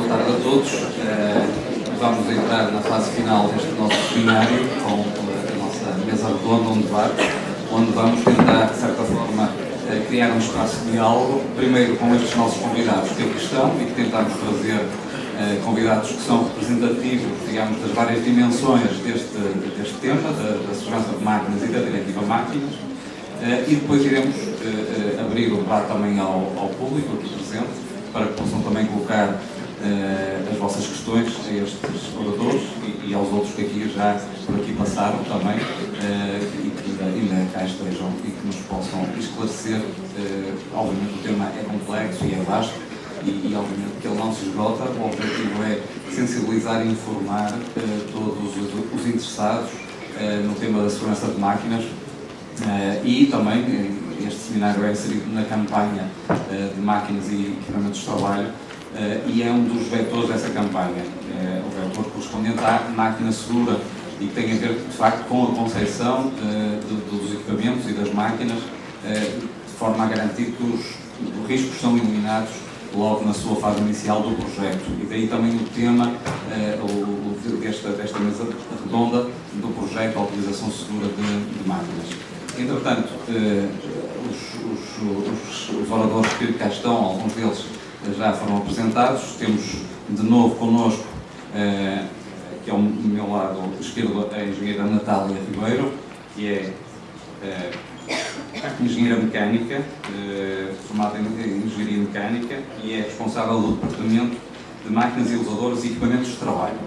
tarde a todos. Vamos entrar na fase final deste nosso seminário com a nossa mesa redonda, um debate, onde vamos tentar, de certa forma, criar um espaço de diálogo, primeiro com estes nossos convidados que aqui estão e que tentamos trazer convidados que são representativos, digamos, das várias dimensões deste tema, da segurança de máquinas e da diretiva máquinas. E depois iremos abrir o debate também ao público aqui presente, para que possam também colocar as vossas questões a estes oradores e aos outros que aqui já por aqui passaram também e que ainda cá estejam e que nos possam esclarecer. Obviamente o tema é complexo e é vasto e obviamente que ele não se esgota. O objetivo é sensibilizar e informar todos os interessados no tema da segurança de máquinas. E também este seminário é inserido na campanha de máquinas e equipamentos de trabalho e é um dos vetores dessa campanha, o vetor correspondente à máquina segura e que tem a ver de facto com a concepção dos equipamentos e das máquinas de forma a garantir que os riscos são eliminados logo na sua fase inicial do projeto. E daí também o tema desta mesa redonda do projeto a utilização segura de máquinas. Entretanto, os oradores que cá estão, alguns deles já foram apresentados. Temos de novo connosco, que é ao meu lado esquerdo, a engenheira Natália Ribeiro, que é engenheira mecânica, formada em engenharia mecânica e é responsável do departamento de máquinas elevadoras e equipamentos de trabalho.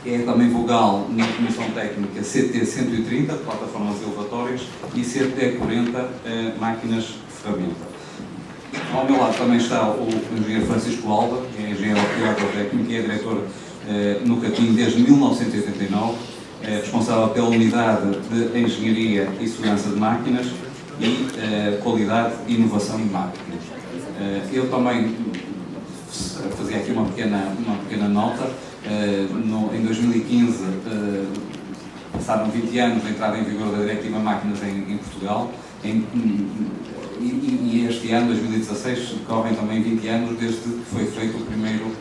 É também vogal na Comissão Técnica CT 130, plataformas elevatórias, e CT 40, máquinas de ferramenta. Ao meu lado também está o engenheiro Francisco Alba, que é engenheiro auxiliar técnico e é diretor no CATIM desde 1989, responsável pela unidade de Engenharia e Segurança de Máquinas e Qualidade e Inovação em Máquinas. Eu também fazia aqui uma pequena nota. Em 2015 passaram 20 anos da entrada em vigor da Diretiva Máquinas em Portugal e este ano, 2016, decorrem também 20 anos desde que foi feito o primeiro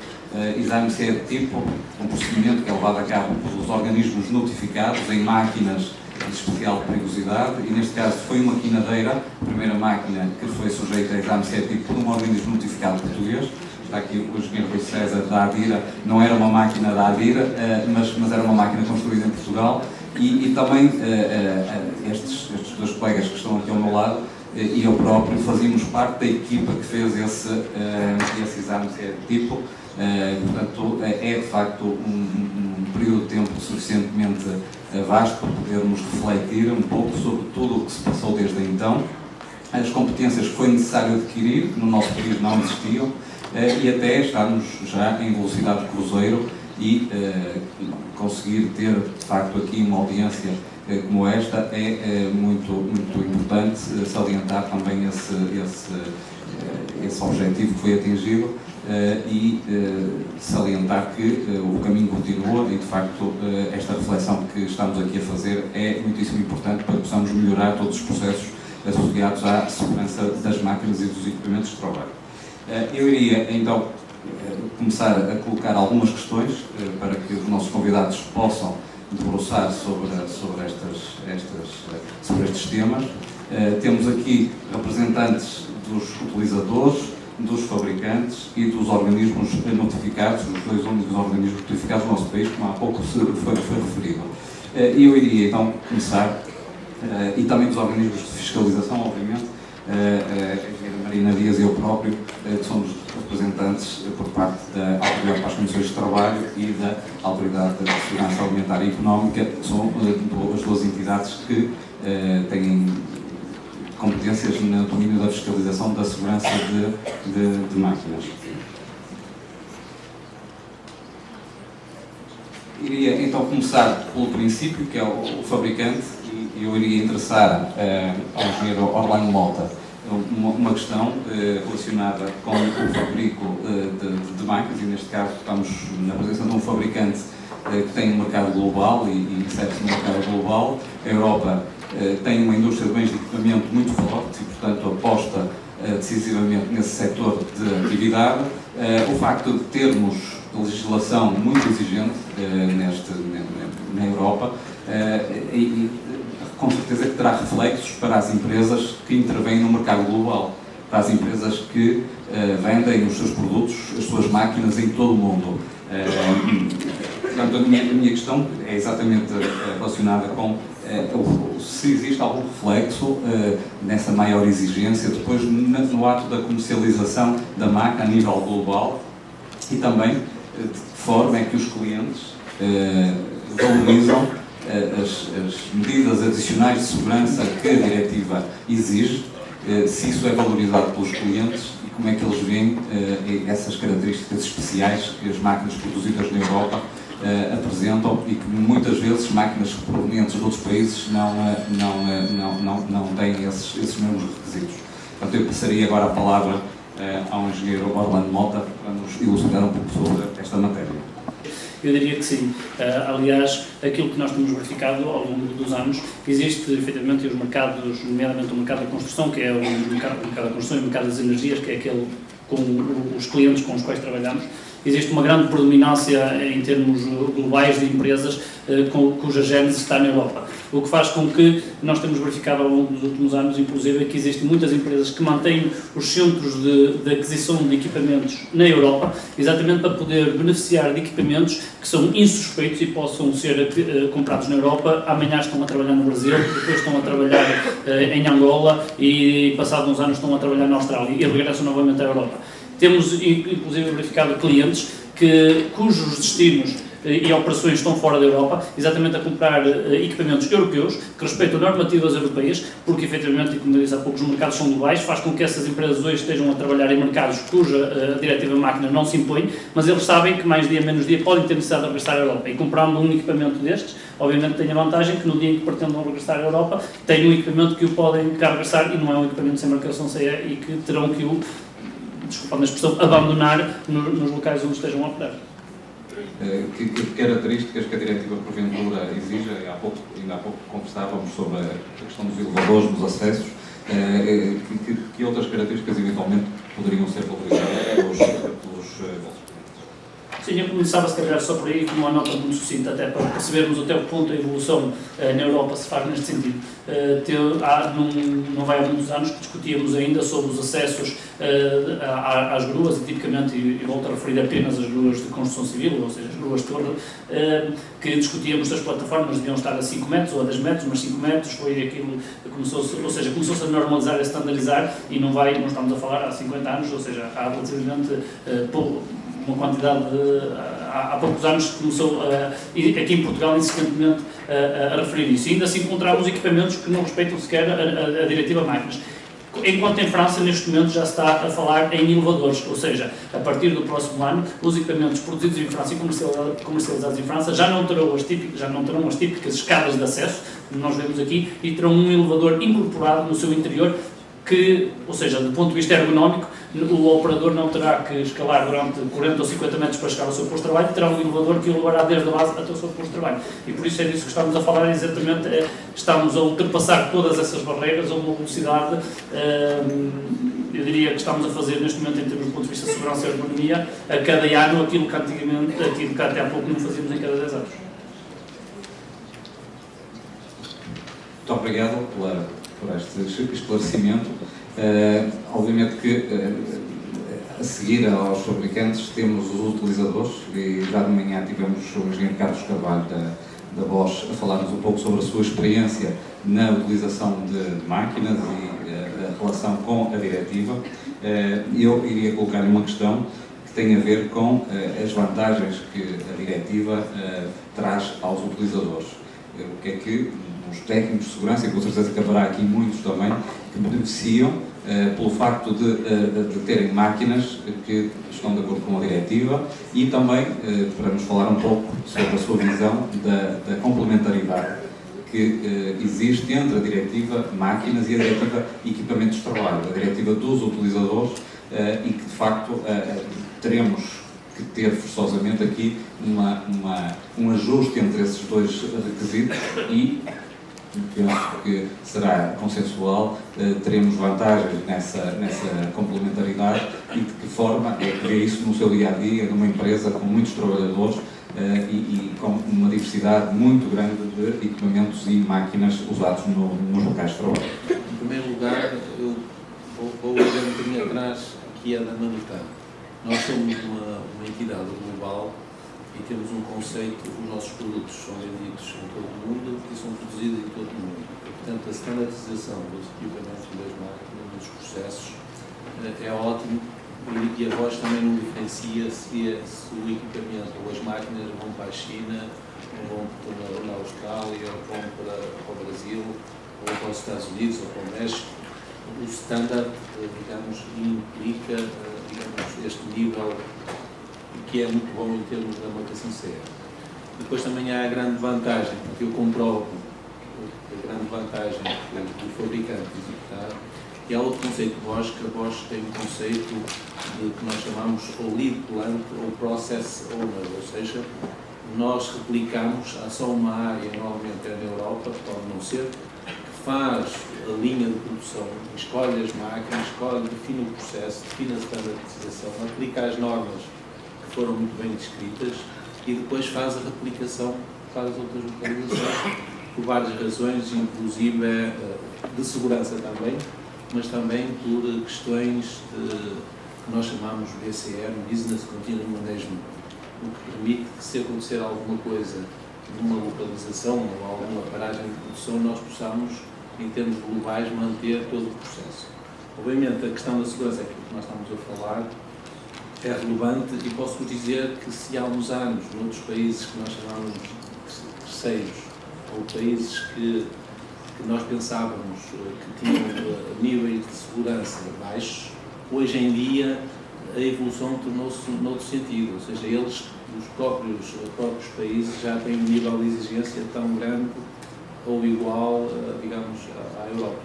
exame CE de tipo, um procedimento que é levado a cabo pelos organismos notificados em máquinas de especial perigosidade e neste caso foi uma quinadeira, a primeira máquina que foi sujeita a exame CE de tipo por um organismo notificado português. Está aqui o engenheiro Rui César da Adira, não era uma máquina da Adira, mas era uma máquina construída em Portugal e também estes dois colegas que estão aqui ao meu lado e eu próprio fazíamos parte da equipa que fez esse exame de tipo, portanto é de facto um período de tempo suficientemente vasto para podermos refletir um pouco sobre tudo o que se passou desde então, as competências que foi necessário adquirir, que no nosso país não existiam, e até estarmos já em velocidade de cruzeiro e conseguir ter, de facto, aqui uma audiência como esta é muito importante salientar também esse objetivo que foi atingido e salientar que o caminho continua e, de facto, esta reflexão que estamos aqui a fazer é muitíssimo importante para que possamos melhorar todos os processos associados à segurança das máquinas e dos equipamentos de trabalho. Eu iria, então, começar a colocar algumas questões para que os nossos convidados possam debruçar sobre estes temas. Temos aqui representantes dos utilizadores, dos fabricantes e dos organismos notificados, os dois únicos organismos notificados no nosso país, como há pouco foi referido. Eu iria, então, começar, e também dos organismos de fiscalização, obviamente, a engenheira Marina Dias e eu próprio, que somos representantes por parte da Autoridade para as Condições de Trabalho e da Autoridade de Segurança Alimentar e Económica, que são as duas entidades que têm competências no domínio da fiscalização da segurança de máquinas. Iria então começar pelo princípio, que é o fabricante, e eu iria interessar ao engenheiro Orlando Mota uma questão relacionada com o fabrico de máquinas, e neste caso estamos na presença de um fabricante que tem um mercado global e insere-se no mercado global. A Europa tem uma indústria de bens de equipamento muito forte e, portanto, aposta decisivamente nesse setor de atividade. O facto de termos legislação muito exigente na Europa e com certeza que terá reflexos para as empresas que intervêm no mercado global, para as empresas que vendem os seus produtos, as suas máquinas em todo o mundo. Portanto, a minha questão é exatamente relacionada com se existe algum reflexo nessa maior exigência depois no ato da comercialização da marca a nível global e também de que forma é que os clientes valorizam as medidas adicionais de segurança que a diretiva exige, se isso é valorizado pelos clientes e como é que eles veem essas características especiais que as máquinas produzidas na Europa apresentam e que muitas vezes máquinas provenientes de outros países não têm esses mesmos requisitos. Portanto, eu passaria agora a palavra ao engenheiro Orlando Mota para nos ilustrar um pouco sobre esta matéria. Eu diria que sim. Aliás, aquilo que nós temos verificado ao longo dos anos, existe efetivamente os mercados, nomeadamente o mercado da construção, que é o mercado da construção e o mercado das energias, que é aquele com os clientes com os quais trabalhamos. Existe uma grande predominância em termos globais de empresas cuja gênese está na Europa. O que faz com que nós temos verificado ao longo dos últimos anos, inclusive, que existem muitas empresas que mantêm os centros de aquisição de equipamentos na Europa, exatamente para poder beneficiar de equipamentos que são insuspeitos e possam ser comprados na Europa. Amanhã estão a trabalhar no Brasil, depois estão a trabalhar em Angola e, passados uns anos, estão a trabalhar na Austrália e regressam novamente à Europa. Temos, inclusive, verificado clientes cujos destinos e operações estão fora da Europa, exatamente a comprar equipamentos europeus que respeitam normativas europeias, porque, efetivamente, e como eu disse há pouco, os mercados são globais, faz com que essas empresas hoje estejam a trabalhar em mercados cuja diretiva máquina não se impõe, mas eles sabem que mais dia, menos dia, podem ter necessidade de regressar à Europa. E comprando um equipamento destes, obviamente tem a vantagem que no dia em que pretendam regressar à Europa, têm um equipamento que o podem cá regressar e não é um equipamento sem marcação CE e que terão que o, desculpa a expressão, abandonar nos locais onde estejam a operar. Que características que a diretiva porventura exige? Ainda há pouco conversávamos sobre a questão dos elevadores, dos acessos. Que outras características eventualmente poderiam ser valorizadas pelos vossos? Sim, eu começava se calhar só por aí, com uma nota muito sucinta, até para percebermos até o ponto a evolução na Europa se faz neste sentido. Não vai há muitos anos que discutíamos ainda sobre os acessos às gruas, e tipicamente, e volto a referir apenas as gruas de construção civil, ou seja, as gruas de torre, que discutíamos se as plataformas deviam estar a 5 metros ou a 10 metros, mas 5 metros foi aquilo que começou-se a normalizar, a standardizar, e não estamos a falar há 50 anos, ou seja, há relativamente uma quantidade há poucos anos começou aqui em Portugal insistentemente a referir isso. E ainda assim encontramos equipamentos que não respeitam sequer a diretiva máquinas. Enquanto em França, neste momento, já se está a falar em elevadores, ou seja, a partir do próximo ano, os equipamentos produzidos em França e comercializados em França já não terão as típicas escadas de acesso, como nós vemos aqui, e terão um elevador incorporado no seu interior, ou seja, do ponto de vista ergonómico, o operador não terá que escalar durante 40 ou 50 metros para chegar ao seu posto de trabalho, terá um elevador que o levará desde a base até o seu posto de trabalho. E por isso é disso que estamos a falar, exatamente, estamos a ultrapassar todas essas barreiras a uma velocidade, eu diria que estamos a fazer neste momento, em termos do ponto de vista de segurança e ergonomia, a cada ano aquilo que até há pouco não fazíamos em cada 10 anos. Muito obrigado por este esclarecimento. Obviamente que a seguir aos fabricantes temos os utilizadores, e já de manhã tivemos o engenheiro Carlos Carvalho da Bosch a falar-nos um pouco sobre a sua experiência na utilização de máquinas e a relação com a diretiva. Eu iria colocar uma questão que tem a ver com as vantagens que a diretiva traz aos utilizadores. O que é que os técnicos de segurança, e com certeza que haverá aqui muitos também, que beneficiam pelo facto de terem máquinas que estão de acordo com a diretiva, e também para nos falar um pouco sobre a sua visão da complementaridade que existe entre a diretiva máquinas e a diretiva equipamentos de trabalho, a diretiva dos utilizadores, e que de facto teremos que ter forçosamente aqui um ajuste entre esses dois requisitos, e penso que será consensual, teremos vantagens nessa complementaridade e de que forma é que vê isso no seu dia-a-dia, numa empresa com muitos trabalhadores e com uma diversidade muito grande de equipamentos e máquinas usados nos locais de trabalho. Em primeiro lugar, eu vou ver um bocadinho atrás, que é da Manitar. Nós somos uma entidade global e temos um conceito, os nossos produtos são vendidos em todo o mundo e são produzidos em todo o mundo. Portanto, a standardização dos equipamentos e das máquinas, dos processos, é ótimo e a voz também não diferencia se o equipamento ou as máquinas vão para a China, ou vão para a Austrália, ou vão para o Brasil, ou para os Estados Unidos, ou para o México. O standard, digamos, implica este nível que é muito bom em termos da marcação CE. Depois também há a grande vantagem, que eu comprovo, a grande vantagem do fabricante executar, e há outro conceito de Bosch, que a Bosch tem um conceito que nós chamamos ou lead plant ou process owner, ou seja, nós replicamos, há só uma área, normalmente é na Europa, pode não ser, que faz a linha de produção, escolhe as máquinas, define o processo, define a standardização, aplica as normas que foram muito bem descritas e depois faz a replicação para as outras localizações, por várias razões, inclusive de segurança também, mas também por questões que nós chamamos BCM, Business Continuum Management, o que permite que, se acontecer alguma coisa numa localização ou alguma paragem de produção, nós possamos, em termos globais, manter todo o processo. Obviamente, a questão da segurança, é aquilo que nós estamos a falar, é relevante e posso dizer que se há uns anos, noutros países que nós chamamos de terceiros, ou países que nós pensávamos que tinham níveis de segurança baixos, hoje em dia a evolução tornou-se noutro sentido, ou seja, eles, os próprios países já têm um nível de exigência tão grande ou igual, digamos, à Europa.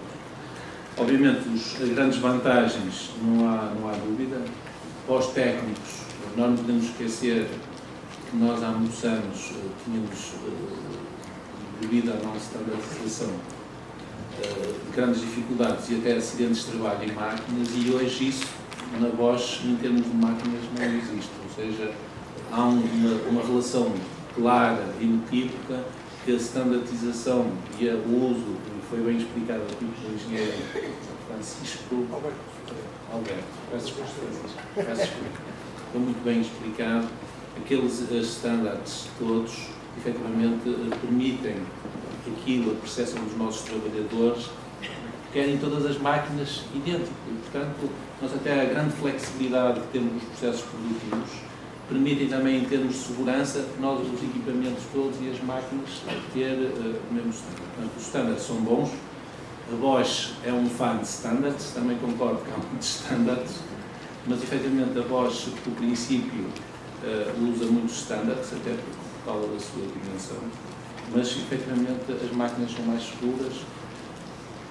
Obviamente, as grandes vantagens, não há dúvida. Para os técnicos, nós não podemos esquecer que nós há muitos anos tínhamos, devido à nossa standardização, grandes dificuldades e até acidentes de trabalho em máquinas, e hoje isso, na Bosch, em termos de máquinas, não existe. Ou seja, há uma relação clara e inequívoca que a standardização e o uso, e foi bem explicado aqui pelo engenheiro Francisco Alberto, peço desculpa, foi muito bem explicado, aqueles standards todos, efetivamente, permitem aquilo, a percepção dos nossos trabalhadores, querem todas as máquinas idênticas, e, portanto, nós até a grande flexibilidade que temos nos processos produtivos permitem também, em termos de segurança, nós, os equipamentos todos e as máquinas, ter o mesmo standard. Portanto, os standards são bons. A Bosch é um fã de standards, também concordo que há muitos standards, mas efetivamente a Bosch, por princípio, usa muitos standards, até por causa da sua dimensão, mas efetivamente as máquinas são mais seguras.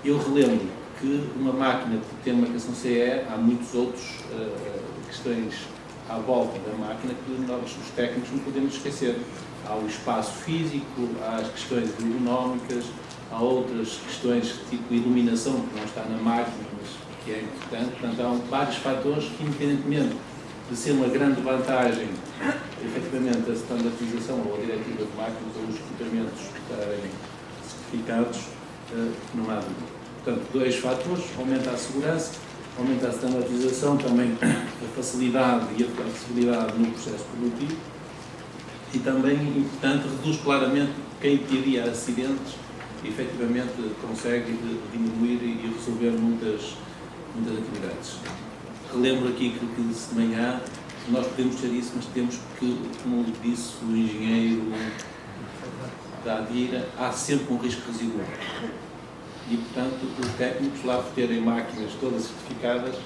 Eu relembro que uma máquina que tem marcação CE, há muitos outros questões à volta da máquina que nós, os técnicos, não podemos esquecer. Há o espaço físico, há as questões ergonómicas, há outras questões tipo iluminação, que não está na máquina, mas que é importante. Portanto, há vários fatores que, independentemente de ser uma grande vantagem, efetivamente, a standardização ou a diretiva de máquinas ou os equipamentos estarem certificados, não há dúvida. Portanto, dois fatores: aumenta a segurança, aumenta a standardização, também a facilidade e a flexibilidade no processo produtivo, e também, importante, reduz claramente quem teria acidentes e efetivamente consegue diminuir e resolver muitas atividades. Relembro aqui que de manhã nós podemos ter isso, mas temos que, como disse o engenheiro da ADIRA, há sempre um risco residual. E, portanto, os técnicos, lá por terem máquinas todas certificadas,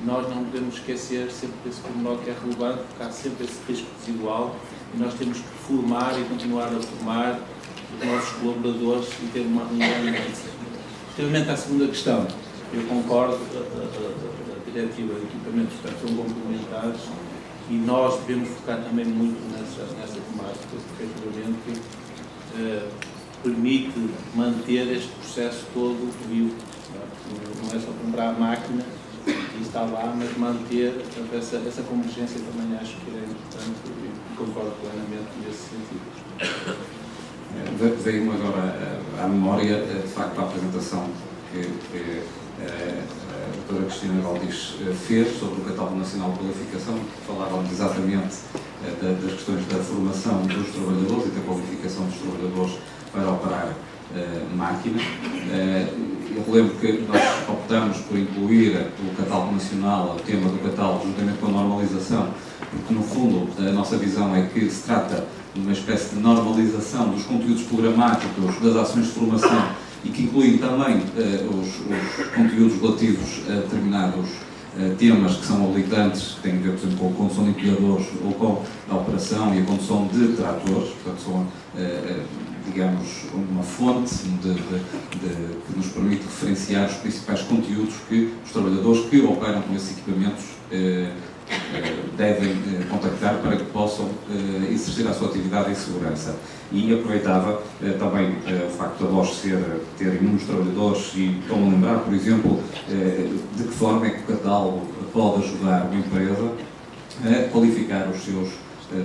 nós não podemos esquecer sempre esse pormenor que é relevante, porque há sempre esse risco residual e nós temos que formar e continuar a formar os nossos colaboradores e ter uma grande análise. Relativamente à segunda questão, eu concordo, a diretiva de equipamentos, portanto, são complementares e nós devemos focar também muito nessa temática, porque, efetivamente, permite manter este processo todo vivo. Não é só comprar a máquina e está lá, mas manter essa convergência também acho que é importante e concordo plenamente nesse sentido. Veio-me agora à memória, de facto, a apresentação que a doutora Cristina Galdiz fez sobre o Catálogo Nacional de Qualificação, que falavam exatamente das questões da formação dos trabalhadores e da qualificação dos trabalhadores para operar máquina. Eu lembro que nós optamos por incluir o Catálogo Nacional, o tema do catálogo, juntamente com a normalização, porque no fundo a nossa visão é que se trata de uma espécie de normalização dos conteúdos programáticos, das ações de formação e que incluem também os conteúdos relativos a determinados temas que são habilitantes, que têm a ver, por exemplo, com a condução de empilhadores ou com a operação e a condução de tratores, portanto são, digamos, uma fonte que nos permite referenciar os principais conteúdos que os trabalhadores que operam com esses equipamentos devem contactar para que possam exercer a sua atividade em segurança. E aproveitava também o facto da Bosch ter inúmeros trabalhadores e estou-me a lembrar, por exemplo, de que forma é que o catálogo pode ajudar uma empresa a qualificar os seus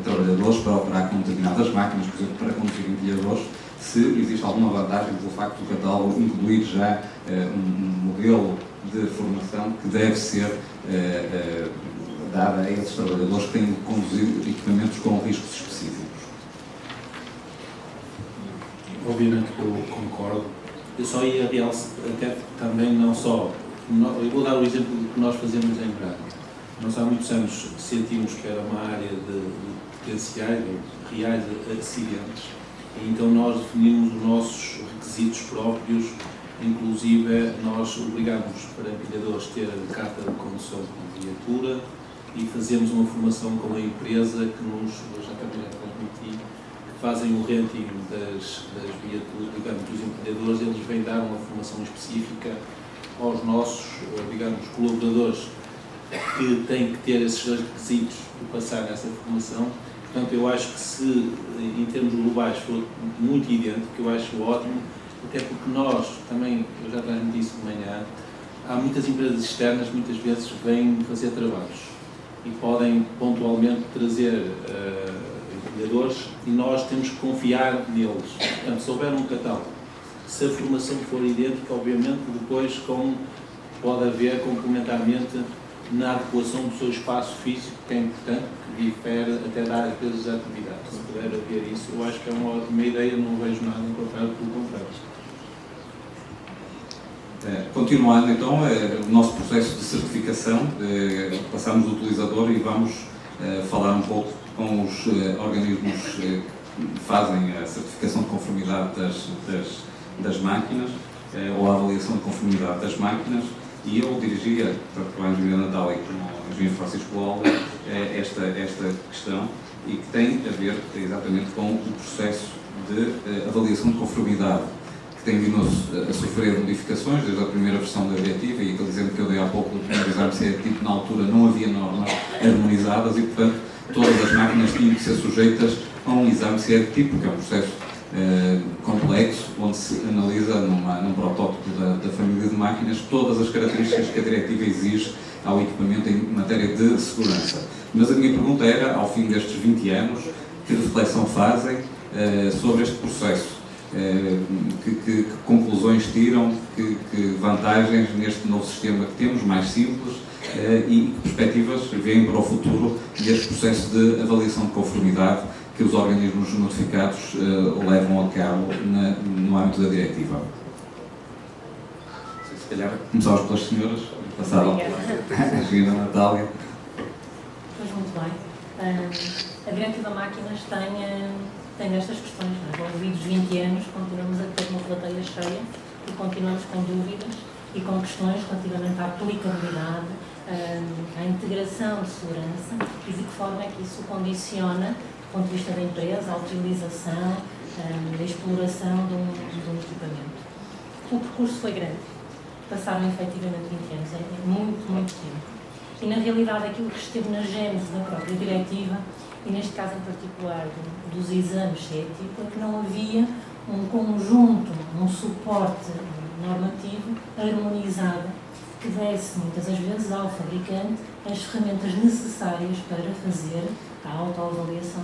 trabalhadores para operar com determinadas máquinas, por exemplo, para conduzir empilhadores, se existe alguma vantagem pelo facto do catálogo incluir já um modelo de formação que deve ser dada a esses trabalhadores que têm de conduzir equipamentos com riscos específicos. Obviamente que eu concordo. Eu só ia realçar, até também não só, eu vou dar o exemplo do que nós fazemos em Braga. Nós há muitos anos sentimos que era uma área de potenciais ou reais acidentes, e então nós definimos os nossos requisitos próprios, inclusive nós obrigamos para empilhadores ter a carta de condução de viatura e fazemos uma formação com a empresa que nos, eu já também já transmiti, que fazem o renting das viaturas, digamos, dos empilhadores. Eles vêm dar uma formação específica aos nossos, digamos, colaboradores que têm que ter esses dois requisitos de passar nessa formação. Portanto, eu acho que se, em termos globais, for muito idêntico, eu acho ótimo, até porque nós, também, eu já transmiti isso de manhã, há muitas empresas externas, muitas vezes, vêm fazer trabalhos e podem pontualmente trazer empilhadores e nós temos que confiar neles. Portanto, se houver um catálogo, se a formação for idêntica, obviamente, depois pode haver complementarmente na adequação do seu espaço físico, que é importante, que difere até dar às vezes a atividade. Se puder haver isso, eu acho que é uma ótima ideia, não vejo nada em contrário, pelo contrário. Continuando então o nosso processo de certificação, passamos do utilizador e vamos falar um pouco com os organismos que fazem a certificação de conformidade das máquinas ou a avaliação de conformidade das máquinas. E eu dirigia, tanto com a engenheira Natália como o engenheiro Francisco Alda, esta questão e que tem a ver exatamente com o processo de avaliação de conformidade, que tem vindo a sofrer modificações desde a primeira versão da diretiva, e aquele exemplo que eu dei há pouco do primeiro exame de CE-tipo, na altura não havia normas harmonizadas e, portanto, todas as máquinas tinham que ser sujeitas a um exame de CE-tipo, que é um processo complexo, onde se analisa num protótipo da família de máquinas todas as características que a diretiva exige ao equipamento em matéria de segurança. Mas a minha pergunta era, ao fim destes 20 anos, que reflexão fazem sobre este processo? Que conclusões tiram, que vantagens neste novo sistema que temos, mais simples, e que perspectivas veem para o futuro deste processo de avaliação de conformidade que os organismos notificados levam a cabo no âmbito da diretiva? Se calhar começamos pelas senhoras, passar a engenheira Natália. Pois, muito bem. A diretiva máquinas tem estas questões. Ao longo dos 20 anos continuamos a ter uma relateia cheia e continuamos com dúvidas e com questões relativamente à aplicabilidade, à integração de segurança e de que forma é que isso condiciona, do ponto de vista da empresa, a utilização, a exploração de um equipamento. O percurso foi grande. Passaram efetivamente 20 anos, é muito, muito tempo. E na realidade aquilo que esteve na gênese da própria diretiva, e neste caso em particular dos exames CE-tipo, é que não havia um conjunto, um suporte normativo harmonizado que desse, muitas das vezes, ao fabricante as ferramentas necessárias para fazer a autoavaliação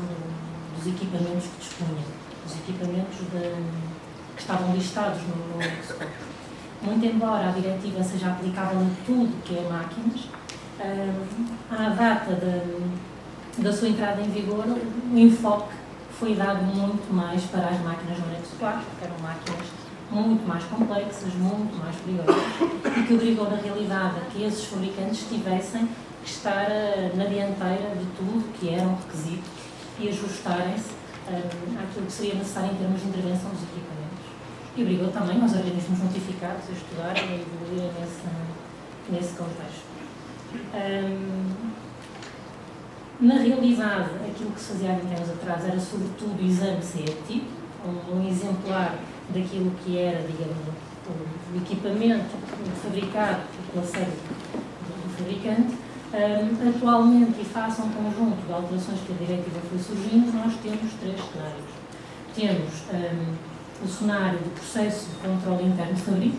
dos equipamentos que dispunha, dos equipamentos que estavam listados no Nexcode. Muito embora a diretiva seja aplicável a tudo que é máquinas, à data da sua entrada em vigor, o enfoque foi dado muito mais para as máquinas no Anexo 4, que eram máquinas muito mais complexas, muito mais perigosas, e que obrigou, na realidade, a que esses fabricantes tivessem que estar na dianteira de tudo que eram requisitos e ajustarem-se àquilo que seria necessário em termos de intervenção dos equipamentos. E obrigou também os organismos notificados a estudarem e a evoluírem nesse contexto. Na realidade, aquilo que se fazia há 20 anos atrás era sobretudo o exame CE-tipo, um exemplar daquilo que era, digamos, o equipamento fabricado pela série do fabricante. Atualmente, e face a um conjunto de alterações que a diretiva foi surgindo, nós temos 3 cenários. Temos o cenário do processo de controle interno de fabrico,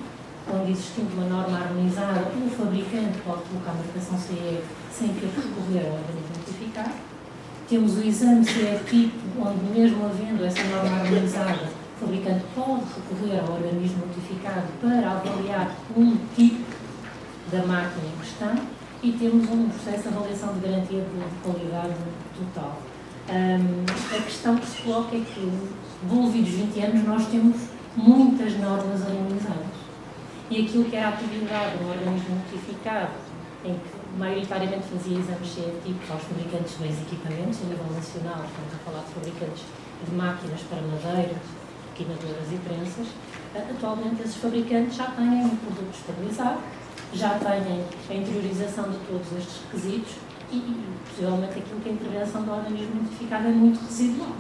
onde, existindo uma norma harmonizada, o fabricante pode colocar a marcação CE sem ter que recorrer ao organismo notificado. Temos o exame CE-tipo, onde, mesmo havendo essa norma harmonizada, o fabricante pode recorrer ao organismo notificado para avaliar um tipo da máquina em questão, e temos um processo de avaliação de garantia de qualidade total. A questão que se coloca é que, devolvidos 20 anos, nós temos muitas normas harmonizadas. E aquilo que era a atividade do organismo notificado, em que maioritariamente fazia exames CE-tipo aos fabricantes de bens e equipamentos, a nível nacional, estamos a falar de fabricantes de máquinas para madeira, maquinadoras e prensas, atualmente esses fabricantes já têm um produto estabilizado, já têm a interiorização de todos estes requisitos e possivelmente aquilo que a intervenção do organismo notificado é muito residual,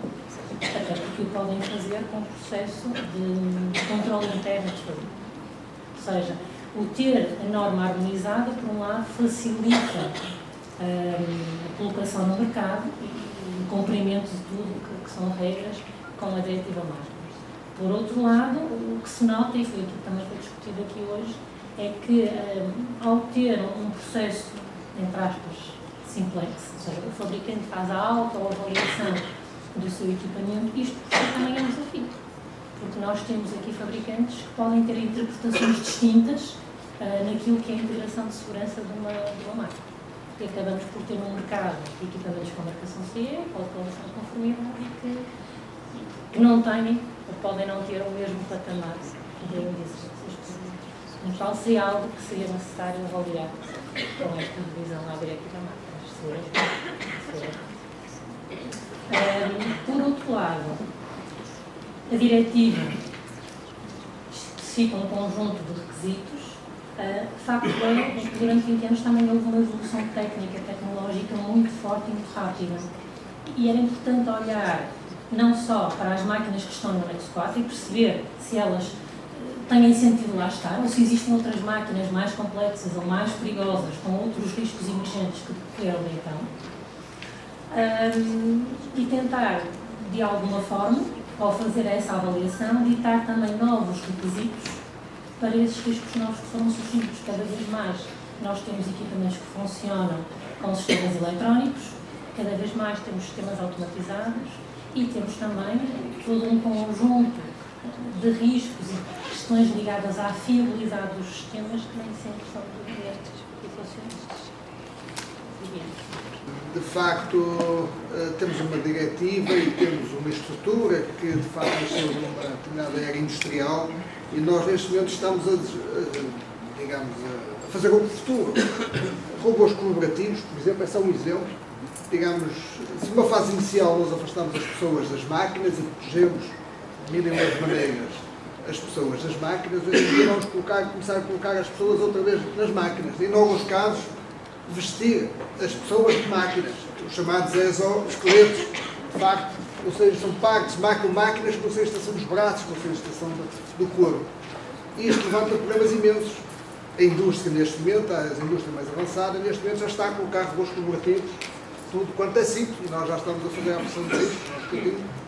até porque o podem fazer com o processo de controle interno de fabrico. Ou seja, o ter a norma harmonizada, por um lado, facilita a colocação no mercado e o cumprimento de tudo que são regras com a diretiva máquinas. Por outro lado, o que se nota, e foi aquilo que também foi discutido aqui hoje, é que ao ter um processo, entre aspas, simplex, ou seja, o fabricante faz a autoavaliação do seu equipamento, isto também é um desafio, porque nós temos aqui fabricantes que podem ter interpretações distintas naquilo que é a integração de segurança de uma máquina. Porque acabamos por ter um mercado de equipamentos com marcação CE, ou declaração de conformidade, que não têm, ou podem não ter o mesmo patamar de exigências. Então, seria algo que seria necessário avaliar com esta divisão à diretiva máquinas. Por outro lado, a diretiva especifica um conjunto de requisitos. Facto é que durante 20 anos também houve uma evolução técnica, tecnológica muito forte e muito rápida. E era importante olhar não só para as máquinas que estão no Anexo 4 e perceber se elas têm sentido lá estar, ou se existem outras máquinas mais complexas ou mais perigosas, com outros riscos emergentes que decorreram então, e tentar, de alguma forma, ao fazer essa avaliação, ditar também novos requisitos para esses riscos novos que foram surgidos. Cada vez mais nós temos equipamentos que funcionam com sistemas eletrónicos, cada vez mais temos sistemas automatizados e temos também todo um conjunto de riscos e questões ligadas à fiabilidade dos sistemas que nem sempre são diretos e funcionais. De facto, temos uma diretiva e temos uma estrutura que, de facto, nasceu numa determinada era industrial e nós, neste momento, estamos a fazer o futuro. Robôs colaborativos, por exemplo, é só um exemplo. Digamos, se numa fase inicial nós afastamos as pessoas das máquinas e protegemos de mínimas maneiras as pessoas das máquinas, hoje em dia vamos começar a colocar as pessoas outra vez nas máquinas. E, em alguns casos, vestir as pessoas de máquinas, os chamados exoesqueletos, de facto, ou seja, são partes, máquinas com estação dos braços, com estação do corpo. E isto levanta problemas imensos. A indústria, neste momento, a indústria mais avançada, neste momento já está a colocar robôs colaborativos, tudo quanto é simples, e nós já estamos a fazer a opção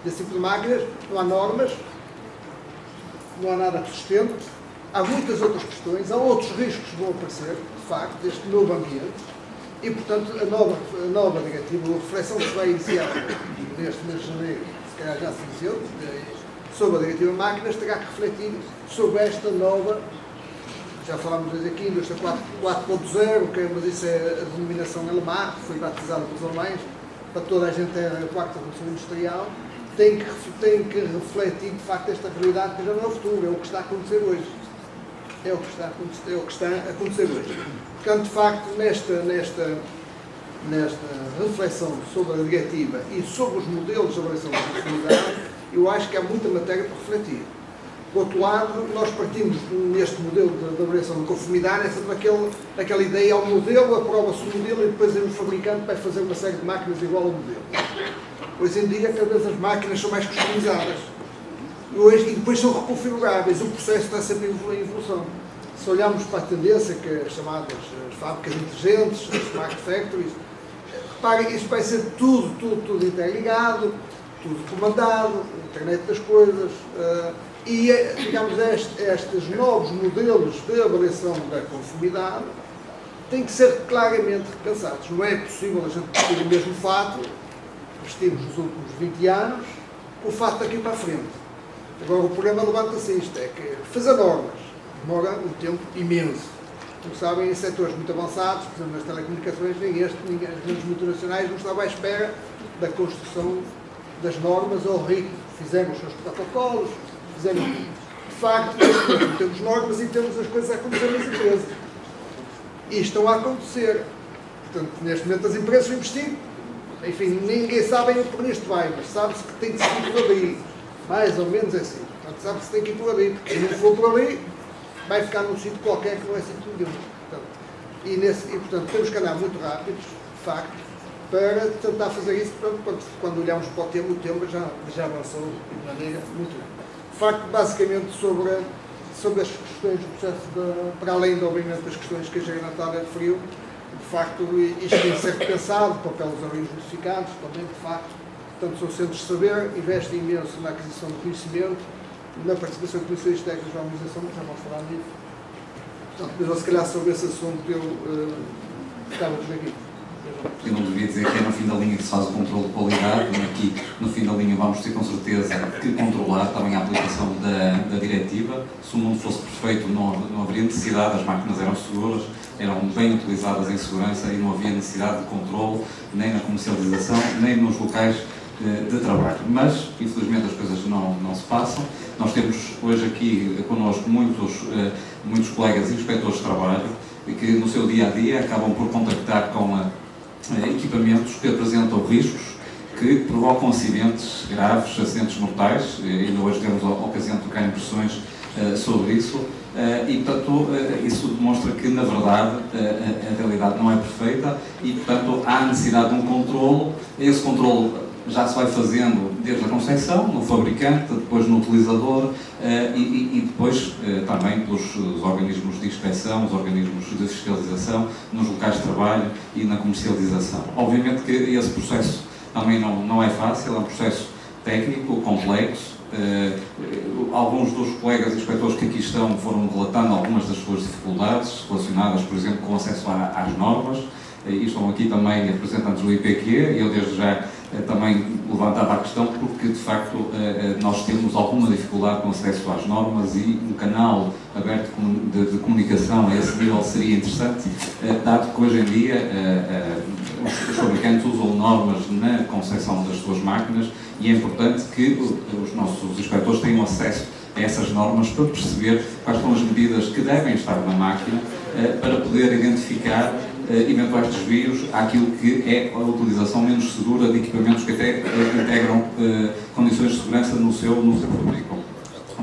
desse tipo de máquinas, não há normas, não há nada que sustente. Há muitas outras questões, há outros riscos que vão aparecer, de facto, deste novo ambiente. E, portanto, a nova diretiva, a reflexão que se vai iniciar neste mês de janeiro, se calhar já se iniciou, sobre a diretiva de máquinas, terá que refletir sobre esta nova, já falámos aqui, indústria 4.0, mas isso é a denominação alemã, que foi batizada pelos alemães, para toda a gente é a quarta revolução industrial, tem que refletir, de facto, esta realidade que já não é o futuro, é o que está a acontecer hoje. É o que está a acontecer hoje. Portanto, de facto, nesta reflexão sobre a diretiva e sobre os modelos de avaliação da conformidade, eu acho que há muita matéria para refletir. Por outro lado, nós partimos neste modelo de avaliação de conformidade daquela ideia ao modelo, aprova-se o modelo e depois o fabricante vai fazer uma série de máquinas igual ao modelo. Hoje em dia, cada vez as máquinas são mais customizadas. E depois são reconfiguráveis, o processo está sempre em evolução. Se olharmos para a tendência, que é as chamadas fábricas inteligentes, as smart factories, reparem, isto vai ser tudo interligado, tudo comandado, internet das coisas, e, digamos, estes novos modelos de avaliação da conformidade têm que ser claramente repensados. Não é possível a gente vestir o mesmo fato que vestimos nos últimos 20 anos, com o fato daqui para a frente. Agora, o problema levanta-se isto, é que fazer normas demora um tempo imenso. Como sabem, em setores muito avançados, por exemplo, nas telecomunicações, nem as grandes multinacionais não estavam à espera da construção das normas ao ritmo. Fizemos os seus protocolos, de facto, temos normas e temos as coisas a acontecer nas empresas. E estão a acontecer. Portanto, neste momento as empresas vão investir. Enfim, ninguém sabe por onde isto vai, mas sabe-se que tem que seguir por ali. Mais ou menos assim. Portanto, sabe-se que tem que ir por ali, porque se não for por ali, vai ficar num sítio qualquer que não é sítio nenhum. Portanto, temos que andar muito rápidos, de facto, para tentar fazer isso. Portanto, quando olhamos para o tema já avançou de maneira muito grande. De facto, basicamente, sobre as questões do processo, para além do obviamente das questões que a Engenharia Natália referiu, de facto, isto tem que ser repensado, o papel dos organismos notificados, também, de facto. Portanto, são centros de saber, investem imenso na aquisição de conhecimento, na participação de comissões técnicas da organização, já vamos falar disso. Portanto, mas se calhar sobre esse assunto eu ficava por aqui. Eu não devia dizer que é no fim da linha que se faz o controle de qualidade, mas aqui no fim da linha vamos ter com certeza que controlar também a aplicação da diretiva. Se o mundo fosse perfeito não haveria necessidade, as máquinas eram seguras, eram bem utilizadas em segurança e não havia necessidade de controle nem na comercialização, nem nos locais de trabalho. Mas, infelizmente, as coisas não se passam. Nós temos hoje aqui connosco muitos colegas inspectores de trabalho que no seu dia-a-dia acabam por contactar com equipamentos que apresentam riscos que provocam acidentes graves, acidentes mortais. Ainda hoje temos a ocasião de tocar impressões sobre isso. E, portanto, isso demonstra que, na verdade, a realidade não é perfeita e, portanto, há necessidade de um controlo. Esse controlo já se vai fazendo desde a concepção, no fabricante, depois no utilizador e depois também pelos organismos de inspeção, os organismos de fiscalização, nos locais de trabalho e na comercialização. Obviamente que esse processo também não é fácil, é um processo técnico, complexo. Alguns dos colegas inspectores que aqui estão foram relatando algumas das suas dificuldades relacionadas, por exemplo, com o acesso às normas. E estão aqui também representantes do IPQ, eu desde já também levantava a questão porque, de facto, nós temos alguma dificuldade com acesso às normas e um canal aberto de comunicação a esse nível seria interessante, dado que hoje em dia os fabricantes usam normas na concepção das suas máquinas e é importante que os nossos inspectores tenham acesso a essas normas para perceber quais são as medidas que devem estar na máquina para poder identificar eventuais desvios àquilo que é a utilização menos segura de equipamentos que até integram condições de segurança no seu fabrico.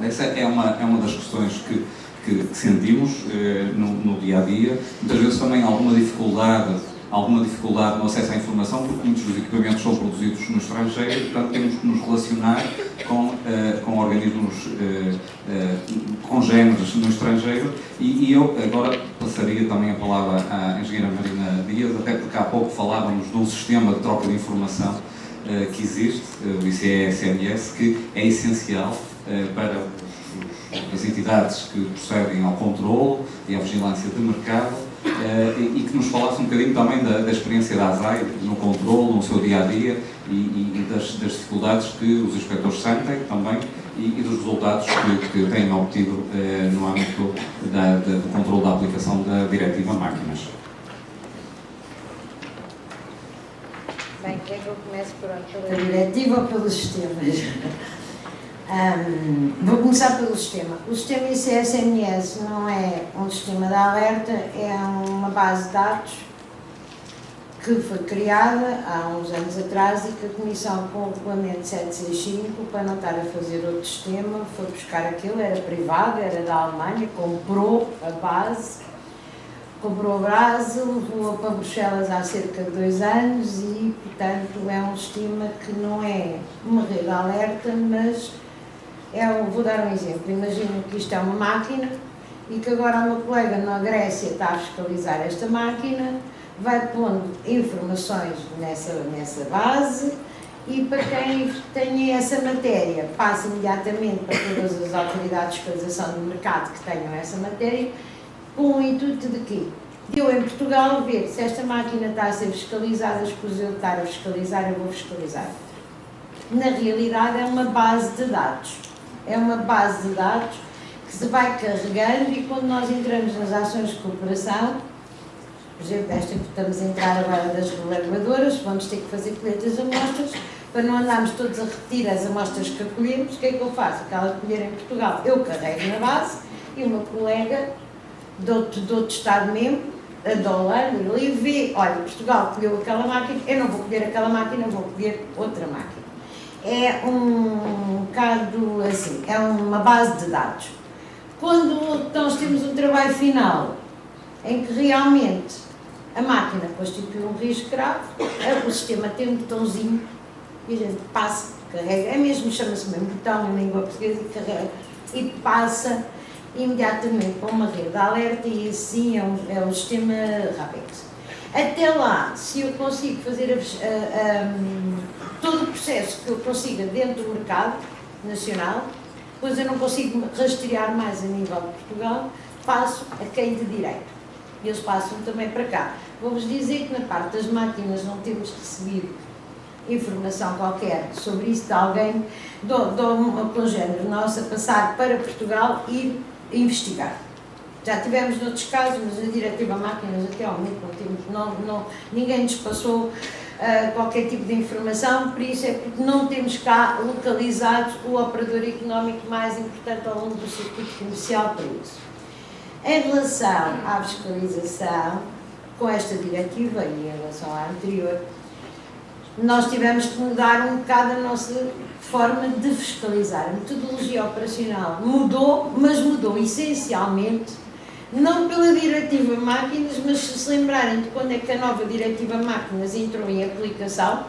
Essa é uma das questões que sentimos no dia-a-dia. Muitas vezes também alguma dificuldade no acesso à informação, porque muitos dos equipamentos são produzidos no estrangeiro e, portanto, temos que nos relacionar com organismos congêneres no estrangeiro e eu agora passaria também a palavra à engenheira Marina Dias, até porque há pouco falávamos de um sistema de troca de informação que existe, o ICE-SMS, que é essencial para os as entidades que procedem ao controle e à vigilância de mercado, e que nos falasse um bocadinho também da experiência da ASAI no controle, no seu dia-a-dia e das dificuldades que os inspectores sentem também e dos resultados que têm obtido no âmbito do controle da aplicação da Diretiva Máquinas. Bem, quer que eu comece pela diretiva ou pelos sistemas? Vou começar pelo sistema. O sistema ICSMS não é um sistema de alerta, é uma base de dados que foi criada há uns anos atrás e que a Comissão, com o Regulamento 765, para não estar a fazer outro sistema, foi buscar aquilo, era privado, era da Alemanha, comprou a base, comprou a base, levou-a para Bruxelas há cerca de 2 anos e, portanto, é um sistema que não é uma rede alerta, mas vou dar um exemplo. Imagino que isto é uma máquina e que agora o meu colega na Grécia está a fiscalizar esta máquina, vai pondo informações nessa base e para quem tenha essa matéria passa imediatamente para todas as autoridades de fiscalização do mercado que tenham essa matéria, com o intuito de quê? De eu, em Portugal, ver se esta máquina está a ser fiscalizada, escuso eu estar a fiscalizar, eu vou fiscalizar. Na realidade, é uma base de dados. É uma base de dados que se vai carregando e quando nós entramos nas ações de cooperação, por exemplo, esta que estamos a entrar agora das reguladoras, vamos ter que fazer colheitas de amostras, para não andarmos todos a repetir as amostras que acolhemos, o que é que eu faço? Aquela colher em Portugal, eu carrego na base e o meu colega de outro Estado-membro, da Holanda, ele vê, olha, Portugal colheu aquela máquina, eu não vou colher aquela máquina, vou colher outra máquina. É um bocado assim, é uma base de dados. Quando nós temos um trabalho final, em que realmente a máquina constitui um risco grave, o sistema tem um botãozinho e a gente passa, carrega, é mesmo, chama-se mesmo botão em língua portuguesa, e carrega e passa imediatamente para uma rede de alerta e assim é o sistema RAPEX. Até lá, se eu consigo fazer todo o processo que eu consiga dentro do mercado nacional, pois eu não consigo rastrear mais a nível de Portugal, passo a quem de direito. E eles passam também para cá. Vou-vos dizer que na parte das máquinas não temos recebido informação qualquer sobre isso de alguém do congénero nosso a passar para Portugal e investigar. Já tivemos noutros casos, mas a Diretiva Máquinas até ao momento ninguém nos passou qualquer tipo de informação, por isso é porque não temos cá localizado o operador económico mais importante ao longo do circuito comercial para isso. Em relação à fiscalização, com esta diretiva e em relação à anterior, nós tivemos que mudar um bocado a nossa forma de fiscalizar. A metodologia operacional mudou, mas mudou essencialmente, não pela Diretiva Máquinas, mas se lembrarem de quando é que a nova Diretiva Máquinas entrou em aplicação,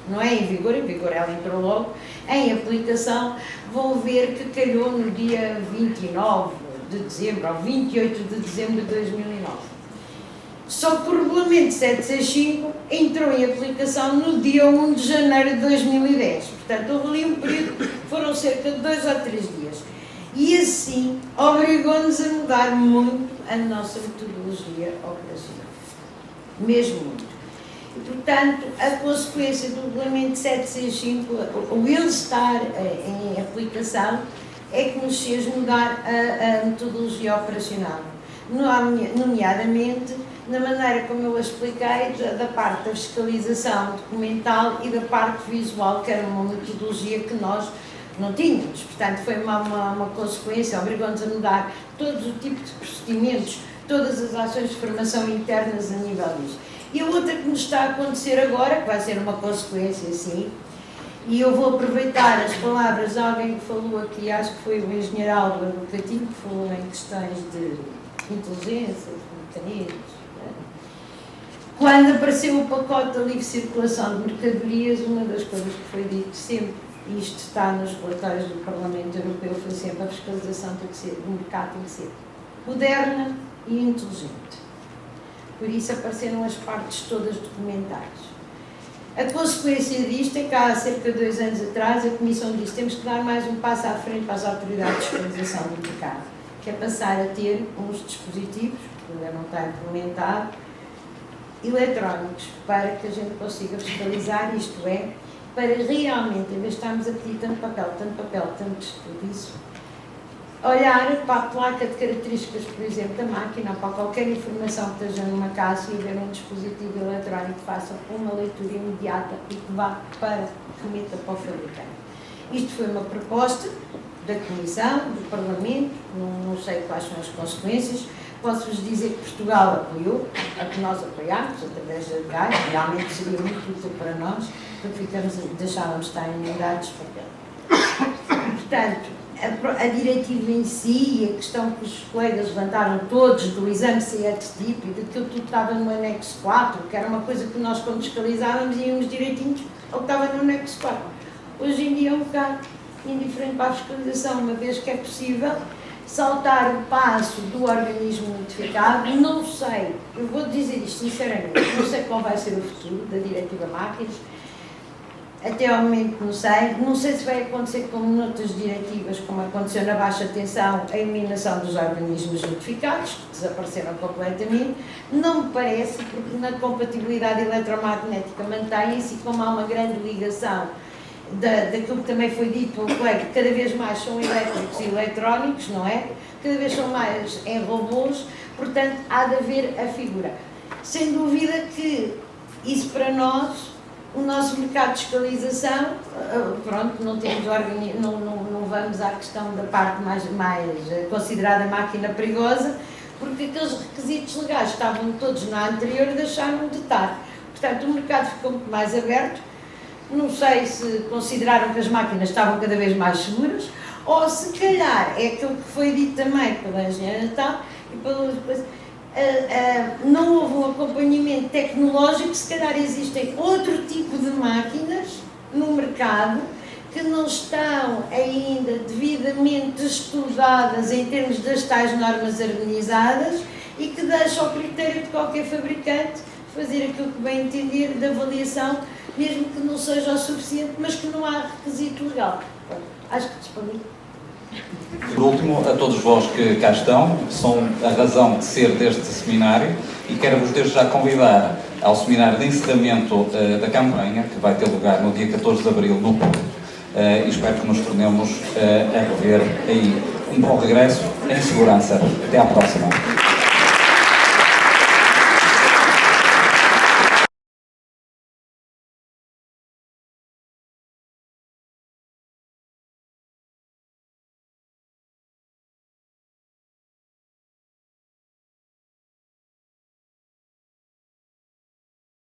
não é em vigor ela entrou logo, em aplicação, vão ver que calhou no dia 29 de dezembro, ou 28 de dezembro de 2009. Só que o Regulamento 765 entrou em aplicação no dia 1 de janeiro de 2010. Portanto, houve ali um período, foram cerca de 2 ou 3 dias. E assim, obrigou-nos a mudar muito a nossa metodologia operacional. Mesmo muito. E, portanto, a consequência do Regulamento 765, o ele estar em aplicação, é que nos fez mudar a metodologia operacional. Nomeadamente, na maneira como eu expliquei, da parte da fiscalização documental e da parte visual, que era uma metodologia que nós não tínhamos. Portanto, foi uma consequência, obrigou-nos a mudar todo o tipo de procedimentos, todas as ações de formação internas a nível disso. E a outra que nos está a acontecer agora, que vai ser uma consequência, sim, e eu vou aproveitar as palavras de alguém que falou aqui, acho que foi o engenheiro Álvaro Coutinho, que falou em questões de inteligência, de mecanismos. Quando apareceu o pacote da livre circulação de mercadorias, uma das coisas que foi dito sempre, e isto está nos relatórios do Parlamento Europeu, foi sempre a fiscalização do mercado tem que ser moderna e inteligente. Por isso apareceram as partes todas documentadas. A consequência disto é que há cerca de 2 anos atrás a Comissão disse que temos que dar mais um passo à frente para as autoridades de fiscalização do mercado, que é passar a ter uns dispositivos, que ainda não está implementado, eletrónicos, para que a gente consiga fiscalizar, isto é, para realmente, em vez de estarmos a pedir tanto papel, tanto isso, olhar para a placa de características, por exemplo, da máquina, ou para qualquer informação que esteja numa casa e haver um dispositivo eletrónico que faça uma leitura imediata e que vá remeta para o fabricante. Isto foi uma proposta da Comissão, do Parlamento, não sei quais são as consequências. Posso-vos dizer que Portugal apoiou, a que nós apoiámos, através da DGAI, realmente seria muito útil para nós, porque deixávamos de estar emendados papel. Portanto, a diretiva em si e a questão que os colegas levantaram todos do exame CETIP e daquilo que estava no anexo 4, que era uma coisa que nós, quando fiscalizávamos, íamos direitinhos ao que estava no anexo 4. Hoje em dia é um bocado indiferente para a fiscalização, uma vez que é possível saltar o passo do organismo notificado. Não sei, eu vou dizer isto sinceramente, não sei qual vai ser o futuro da diretiva máquinas, até ao momento não sei se vai acontecer como noutras diretivas, como aconteceu na baixa tensão, a eliminação dos organismos notificados, que desapareceram completamente. Não me parece, porque na compatibilidade eletromagnética mantém-se, e como há uma grande ligação daquilo que também foi dito pelo colega, cada vez mais são elétricos e eletrónicos, não é? Cada vez são mais em robôs, portanto há de haver a figura. Sem dúvida que isso para nós, o nosso mercado de fiscalização, pronto, não vamos à questão da parte mais considerada máquina perigosa, porque aqueles requisitos legais estavam todos na anterior e deixaram de estar. Portanto, o mercado ficou muito mais aberto. Não sei se consideraram que as máquinas estavam cada vez mais seguras, ou se calhar é aquilo que foi dito também pela engenheira Natal e pelas coisas. Não houve um acompanhamento tecnológico, se calhar existem outro tipo de máquinas no mercado que não estão ainda devidamente estudadas em termos das tais normas harmonizadas e que deixam ao critério de qualquer fabricante fazer aquilo que bem entender de avaliação, mesmo que não seja o suficiente, mas que não há requisito legal. Acho que respondi. Por último, a todos vós que cá estão, são a razão de ser deste seminário, e quero-vos desde já convidar ao seminário de encerramento da campanha, que vai ter lugar no dia 14 de abril no Porto, e espero que nos tornemos a rever aí. Um bom regresso em segurança. Até à próxima.